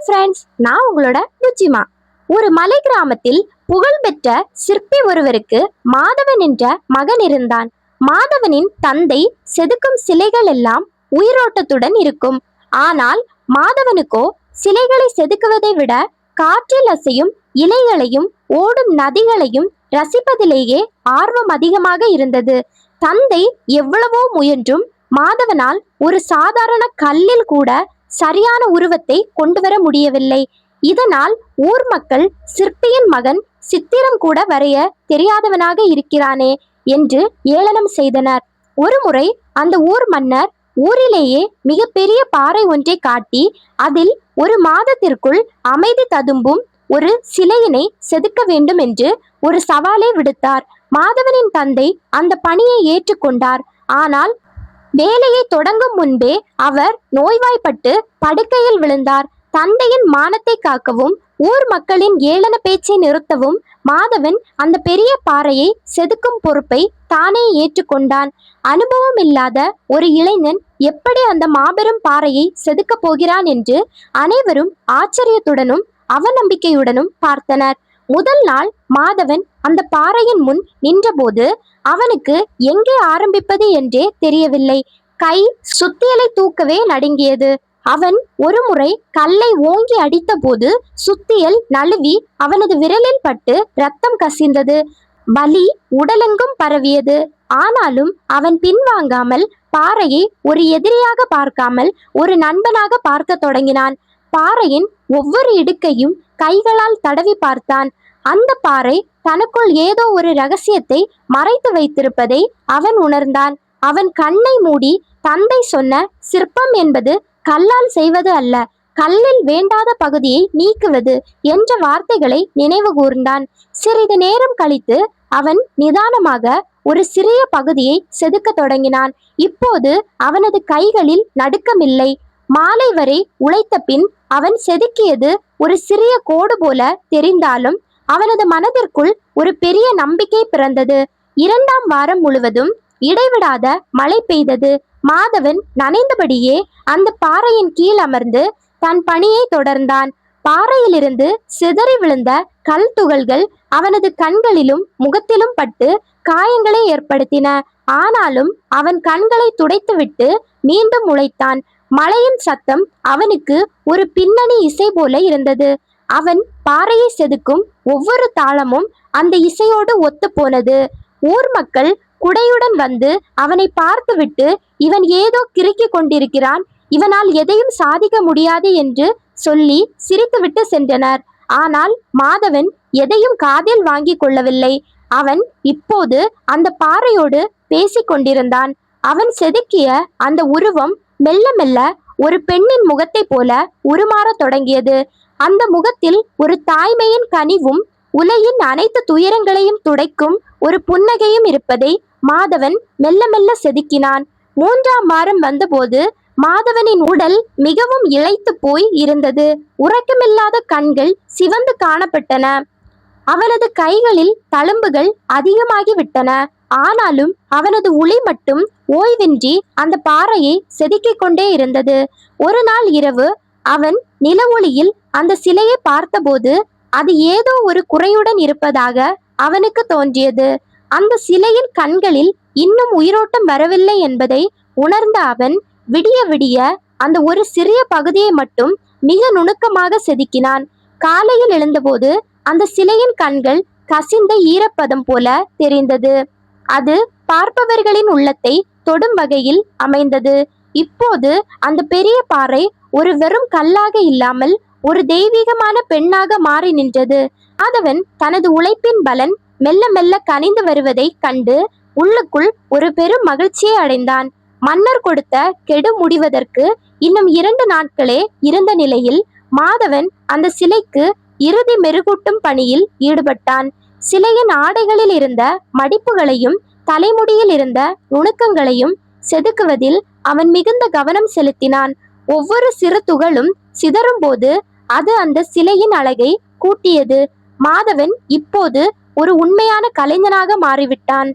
Hi friends, நான் உங்களோட ருச்சிமா. ஒரு மலை கிராமத்தில் புகழ்பெற்ற சிற்பி ஒருவருக்கு மாதவன் என்ற மகன் இருந்தான். மாதவனின் தந்தை செதுக்கும் சிலைகள் எல்லாம் உயிரோட்டத்துடன் இருக்கும். ஆனால் மாதவனுக்கோ சிலைகளை செதுக்குவதை விட காற்றில் அசையும் இலைகளையும் ஓடும் நதிகளையும் ரசிப்பதிலேயே ஆர்வம் அதிகமாக இருந்தது. தந்தை எவ்வளவோ முயன்றும் மாதவனால் ஒரு சாதாரண கல்லில் கூட சரியான உருவத்தை கொண்டு வர முடியவில்லை. இதனால் ஊர் மக்கள் சிற்பியின் மகன் சித்திரம் கூட வரைய தெரியாதவனாக இருக்கிறானே என்று ஏளனம் செய்தனர். ஒருமுறை அந்த ஊர் மன்னர் ஊரிலேயே மிக பெரிய பாறை ஒன்றை காட்டி அதில் ஒரு மாதத்திற்குள் அமைதி ததும்பும் ஒரு சிலையினை செதுக்க வேண்டும் என்று ஒரு சவாலை விடுத்தார். மாதவனின் தந்தை அந்த பணியை ஏற்றுக்கொண்டார். ஆனால் வேலையை தொடங்கும் முன்பே அவர் நோய்வாய்ப்பட்டு படுக்கையில் விழுந்தார். தந்தையின் மானத்தை காக்கவும் ஊர் மக்களின் ஏளன பேச்சை நிறுத்தவும் மாதவன் அந்த பெரிய பாறையை செதுக்கும் பொறுப்பை தானே ஏற்றுக்கொண்டான். அனுபவம் இல்லாத ஒரு இளைஞன் எப்படி அந்த மாபெரும் பாறையை செதுக்கப் போகிறான் என்று அனைவரும் ஆச்சரியத்துடனும் அவநம்பிக்கையுடனும் பார்த்தனர். முதல் நாள் மாதவன் அந்த பாறையின் முன் நின்றபோது அவனுக்கு எங்கே ஆரம்பிப்பது என்றே தெரியவில்லை. கை சுத்தியலை தூக்கவே நடுங்கியது. அவன் ஒரு முறை கல்லை ஓங்கி அடித்த போது சுத்தியல் நழுவி அவனது விரலில் பட்டு ரத்தம் கசிந்தது. வலி உடலெங்கும் பரவியது. ஆனாலும் அவன் பின்வாங்காமல் பாறையை ஒரு எதிரியாக பார்க்காமல் ஒரு நண்பனாக பார்க்க தொடங்கினான். பாறையின் ஒவ்வொரு இடுக்கையும் கைகளால் தடவி பார்த்தான். அந்த பாறை தனக்குள் ஏதோ ஒரு ரகசியத்தை மறைத்து வைத்திருப்பதை அவன் உணர்ந்தான். அவன் கண்ணை மூடி தந்தை சொன்ன சிற்பம் என்பது கல்லால் செய்வது அல்ல, கல்லில் வேண்டாத பகுதியை நீக்குவது என்ற வார்த்தைகளை நினைவு கூர்ந்தான். சிறிது நேரம் கழித்து அவன் நிதானமாக ஒரு சிறிய பகுதியை செதுக்க தொடங்கினான். இப்போது அவனது கைகளில் நடுக்கமில்லை. மாலை வரை உழைத்த பின் அவன் செதுக்கியது ஒரு சிறிய கோடு போல தெரிந்தாலும் அவனது மனதிற்குள் ஒரு பெரிய நம்பிக்கை பிறந்தது. 2ஆம் வாரம் முழுவதும் இடைவிடாத மழை பெய்தது. மாதவன் நனைந்தபடியே அந்த பாறையின் கீழ் அமர்ந்து தன் பணியை தொடர்ந்தான். பாறையிலிருந்து சிதறி விழுந்த கல் துகள்கள் அவனது கண்களிலும் முகத்திலும் பட்டு காயங்களை ஏற்படுத்தின. ஆனாலும் அவன் கண்களை துடைத்துவிட்டு மீண்டும் உழைத்தான். மழையின் சத்தம் அவனுக்கு ஒரு பின்னணி இசை போல இருந்தது. அவன் பாறையை செதுக்கும் ஒவ்வொரு தாளமும் அந்த இசையோடு ஒத்து போனது. ஊர் மக்கள் குடையுடன் வந்து அவனை பார்த்துவிட்டு, இவன் ஏதோ கிறுக்கி கொண்டிருக்கிறான், இவனால் எதையும் சாதிக்க முடியாது என்று சொல்லி சிரித்துவிட்டு சென்றனர். ஆனால் மாதவன் எதையும் காதில் வாங்கி கொள்ளவில்லை. அவன் இப்போது அந்த பாறையோடு பேசிக் கொண்டிருந்தான். அவன் செதுக்கிய அந்த உருவம் மெல்ல மெல்ல ஒரு பெண்ணின் முகத்தை போல உருமாறத் தொடங்கியது. அந்த முகத்தில் ஒரு தாய்மையின் கனிவும் உலகின் அனைத்து துயரங்களையும் துடைக்கும் ஒரு புன்னகையும் இருப்பதை மாதவன் மெல்ல மெல்ல செதுக்கினான். 3ஆம் வாரம் வந்தபோது மாதவனின் உடல் மிகவும் இளைத்து போய் இருந்தது. உறக்கமில்லாத கண்கள் சிவந்து காணப்பட்டன. அவனது கைகளில் தழும்புகள் அதிகமாகிவிட்டன. ஆனாலும் அவனது உளி மட்டும் ஓய்வின்றி அந்த பாறையை செதுக்கிக் கொண்டே இருந்தது. ஒரு நாள் இரவு அவன் நில ஒளியில் அந்த சிலையை பார்த்தபோது அது ஏதோ ஒரு குறையுடன் இருப்பதாக அவனுக்கு தோன்றியது. அந்த சிலையின் கண்களில் இன்னும் உயிரோட்டம் வரவில்லை என்பதை உணர்ந்த அவன் விடிய விடிய அந்த ஒரு சிறிய பகுதியை மட்டும் மிக நுணுக்கமாக செதுக்கினான். காலையில் எழுந்தபோது அந்த சிலையின் கண்கள் கசிந்த ஈரப்பதம் போல தெரிந்தது. அது பார்ப்பவர்களின் உள்ளத்தை தொடும் வகையில் அமைந்தது. இப்போது அந்த பெரிய பாறை ஒரு வெறும் கல்லாக இல்லாமல் ஒரு தெய்வீகமான பெண்ணாக மாறி நின்றது. மாதவன் தனது உழைப்பின் பலன் மெல்ல மெல்ல கனிந்து வருவதை கண்டு உள்ளுக்குள் ஒரு பெரும் மகிழ்ச்சியை அடைந்தான். மன்னர் கொடுத்த கெடு முடிவதற்கு இன்னும் 2 நாட்களே இருந்த நிலையில் மாதவன் அந்த சிலைக்கு இறுதி மெருகூட்டும் பணியில் ஈடுபட்டான். சிலையின் ஆடைகளில் இருந்த மடிப்புகளையும் தலைமுடியில் இருந்த நுணுக்கங்களையும் செதுக்குவதில் அவன் மிகுந்த கவனம் செலுத்தினான். ஒவ்வொரு சிறு துகளும் சிதறும் போது அது அந்த சிலையின் அழகை கூட்டியது. மாதவன் இப்போது ஒரு உண்மையான கலைஞனாக மாறிவிட்டான்.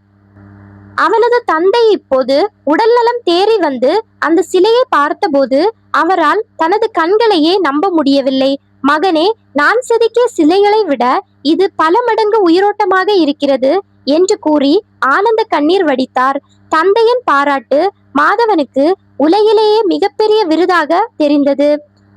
அவனது தந்தை இப்போது உடல்நலம் தேறி வந்து அந்த சிலையை பார்த்தபோது அவரால் தனது கண்களையே நம்ப முடியவில்லை. மகனே, நான் செதுக்கிய சிலைகளை விட இது பல மடங்கு உயிரோட்டமாக இருக்கிறது என்று கூறி ஆனந்த கண்ணீர் வடித்தார். தந்தையின் பாராட்டு மாதவனுக்கு உலகிலேயே மிகப்பெரிய விருதாக தெரிந்தது.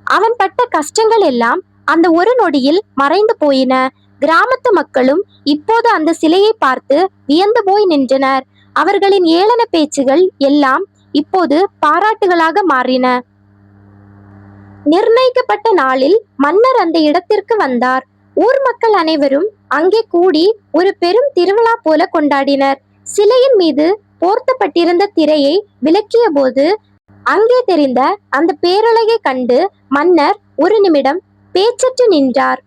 அவன் பட்ட கஷ்டங்கள் எல்லாம் அந்த ஒரு நொடியில் மறைந்து போயின. கிராமத்து மக்களும் இப்போது அந்த சிலையை பார்த்து வியந்து போய் நின்றனர். அவர்களின் ஏளன பேச்சுகள் எல்லாம் இப்போது பாராட்டுகளாக மாறின. நிர்ணயிக்கப்பட்ட நாளில் மன்னர் அந்த இடத்திற்கு வந்தார். ஊர் மக்கள் அனைவரும் அங்கே கூடி ஒரு பெரும் திருவிழா போல கொண்டாடினர். சிலையின் மீது போர்த்தப்பட்டிருந்த திரையை விலக்கிய போது அங்கே தெரிந்த அந்த பேரழகை கண்டு மன்னர் ஒரு நிமிடம் பேச்சற்று நின்றார்.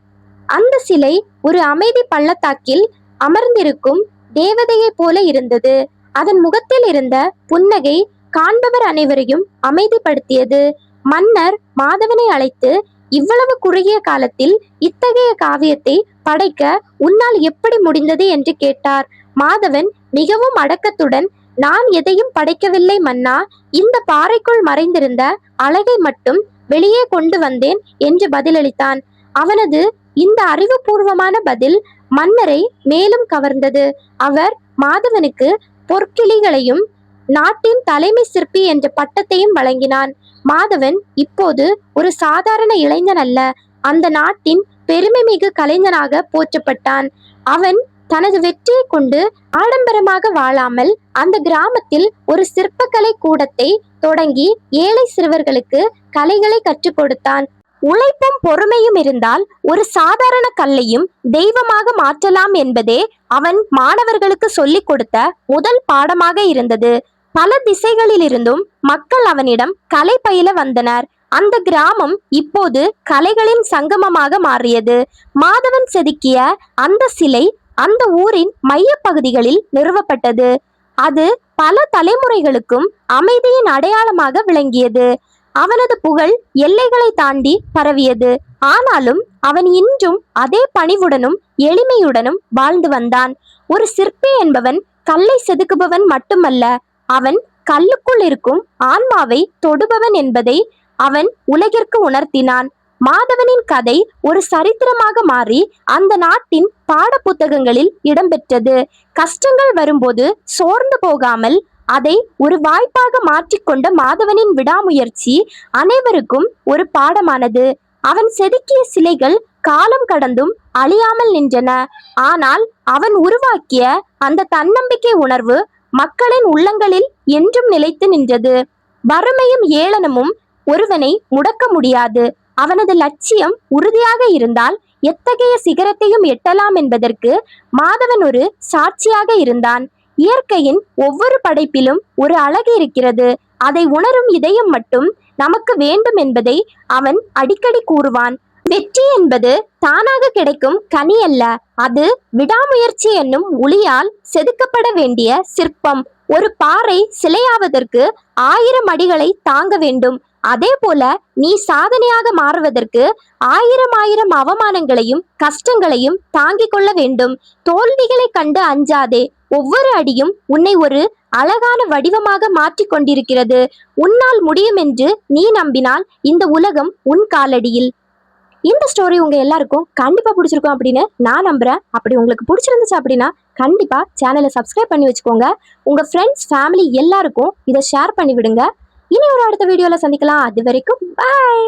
அந்த சிலை ஒரு அமைதி பள்ளத்தாக்கில் அமர்ந்திருக்கும் தேவதையைப் போல இருந்தது. அதன் முகத்தில் இருந்த புன்னகை காண்பவர் அனைவரையும் அமைதிப்படுத்தியது. மன்னர் மாதவனை அழைத்து, இவ்வளவு குறுகிய காலத்தில் இத்தகைய காவியத்தை படைக்க உன்னால் எப்படி முடிந்தது என்று கேட்டார். மாதவன் மிகவும் அடக்கத்துடன், நான் எதையும் படைக்கவில்லை மன்னா, இந்த பாறைக்குள் மறைந்திருந்த அழகை மட்டும் வெளியே கொண்டு வந்தேன் என்று பதிலளித்தான். அவனது இந்த அறிவுபூர்வமான பதில் மன்னரை மேலும் கவர்ந்தது. அவர் மாதவனுக்கு பொற்கிளிகளையும் நாட்டின் தலைமை சிற்பி என்ற பட்டத்தையும் வழங்கினான். மாதவன் இப்போது ஒரு சாதாரண இளைஞன் அல்ல, அந்த நாட்டின் பெருமைமிகு கலைஞனாக போற்றப்பட்டான். அவன் தனது வெற்றியை கொண்டு ஆடம்பரமாக வாழாமல் அந்த கிராமத்தில் ஒரு சிற்பக்கலை கூடத்தை தொடங்கி ஏழை சிறுவர்களுக்கு கலைகளை கற்றுக் கொடுத்தான். உழைப்பும் பொறுமையும் இருந்தால் ஒரு சாதாரண கல்லையும் தெய்வமாக மாற்றலாம் என்பதே அவன் மாணவர்களுக்கு சொல்லிக் கொடுத்த முதல் பாடமாக இருந்தது. பல திசைகளிலிருந்தும் மக்கள் அவனிடம் கலை பயில வந்தனர். அந்த கிராமம் இப்போது கலைகளின் சங்கமமாக மாறியது. மாதவன் செதுக்கிய அந்த சிலை அந்த ஊரின் மைய பகுதிகளில் நிறுவப்பட்டது. அது பல தலைமுறைகளுக்கும் அமைதியின் அடையாளமாக விளங்கியது. அவனது புகழ் எல்லைகளை தாண்டி பரவியது. ஆனாலும் அவன் இன்றும் அதே பணிவுடனும் எளிமையுடனும் வாழ்ந்து வந்தான். ஒரு சிற்பி என்பவன் கல்லை செதுக்குபவன் மட்டுமல்ல, அவன் கல்லுக்குள் இருக்கும் ஆன்மாவை தொடுபவன் என்பதை அவன் உலகிற்கு உணர்த்தினான். மாதவனின் கதை ஒரு சரித்திரமாக மாறி அந்த நாட்டின் பாட புத்தகங்களில் இடம்பெற்றது. கஷ்டங்கள் வரும்போது சோர்ந்து போகாமல் அதை ஒரு வாய்ப்பாக மாற்றிக்கொண்ட மாதவனின் விடாமுயற்சி அனைவருக்கும் ஒரு பாடமானது. அவன் செதுக்கிய சிலைகள் காலம் கடந்தும் அழியாமல் நின்றன. ஆனால் அவன் உருவாக்கிய அந்த தன்னம்பிக்கை உணர்வு மக்களின் உள்ளங்களில் என்றும் நிலைத்து நின்றது. வறுமையும் ஏளனமும் ஒருவனை முடக்க முடியாது. அவனது லட்சியம் உறுதியாக இருந்தால் எத்தகைய சிகரத்தையும் எட்டலாம் என்பதற்கு மாதவன் ஒரு சாட்சியாக இருந்தான். இயற்கையின் ஒவ்வொரு படைப்பிலும் ஒரு அழகு இருக்கிறது. அதை உணரும் இதயம் மட்டும் நமக்கு வேண்டும் என்பதை அவன் அடிக்கடி கூறுவான். வெற்றி என்பது தானாக கிடைக்கும் கனி அல்ல, அது விடாமுயற்சி என்னும் ஒளியால் செதுக்கப்பட வேண்டிய சிற்பம். ஒரு பாறை சிலையாவதற்கு 1000 அடிகளை தாங்க வேண்டும். அதே போல நீ சாதனையாக மாறுவதற்கு 1000 அவமானங்களையும் கஷ்டங்களையும் தாங்கிக் கொள்ள வேண்டும். தோல்விகளை கண்டு அஞ்சாதே. ஒவ்வொரு அடியும் உன்னை ஒரு அழகான வடிவமாக மாற்றிக் கொண்டிருக்கிறது. உன்னால் முடியும் என்று நீ நம்பினால் இந்த உலகம் உன் காலடியில். இந்த ஸ்டோரி உங்க எல்லாருக்கும் கண்டிப்பா பிடிச்சிருக்கும் அப்படின்னு நான் நம்புறேன். அப்படி உங்களுக்கு பிடிச்சிருந்துச்சு அப்படின்னா கண்டிப்பா சேனலை சப்ஸ்கிரைப் பண்ணி வச்சுக்கோங்க. உங்க ஃப்ரெண்ட்ஸ், ஃபேமிலி எல்லாருக்கும் இதை ஷேர் பண்ணி விடுங்க. இனி ஒரு அடுத்த வீடியோல சந்திக்கலாம். அது வரைக்கும் பாய்.